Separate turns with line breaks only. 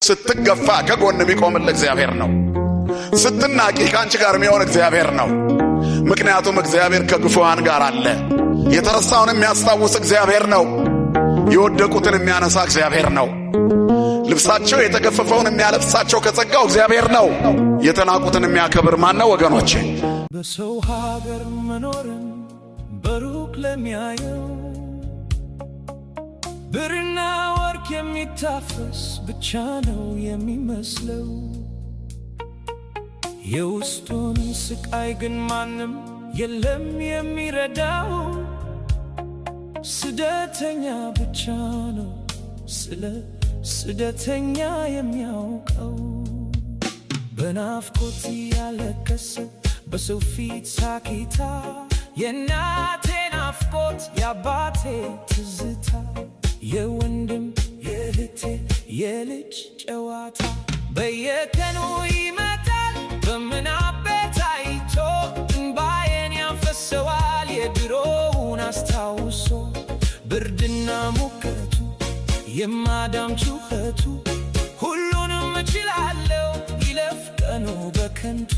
ስትገፋ ከጎን የሚቆምል እግዚአብሔር ነው። ስትናቂ ካንቺ ጋር የሚሆን እግዚአብሔር ነው። ምክንያቱም እግዚአብሔር ከግፉዋን ጋር አለ። የተረሳውን የሚያስታውስ እግዚአብሔር ነው። የወደቁትን የሚያነሳ እግዚአብሔር ነው። ልብሳቸው የተገፈፈውን የሚያለብሳቸው ከጸጋው እግዚአብሔር ነው። የተናቁትን የሚያከብር ማን ነው ወገኖቼ?
በሰው ሀገር መኖርን በሩቅ ለሚያየው ብርና ወርቅ የሚታፈስ ብቻ ነው የሚመስለው። የውስጡን ስቃይ ግን ማንም የለም የሚረዳው። ስደተኛ ብቻ ነው ስለ ስደተኛ የሚያውቀው። በናፍቆት ያለቀሰ በሰው ፊት ሳቂታ፣ የእናቴ ናፍቆት የአባቴ ትዝታ፣ የወንድም የእህቴ የልጅ ጨዋታ በየቀኑ ይመጣል በምናቤ ታይቶ። እንባዬን ያፈሰዋል የድሮውን አስታውሶ። ብርድና ሙቀቱ የማዳም ጩኸቱ ሁሉንም እችላለሁ ይለፍ ቀኑ በከንቱ።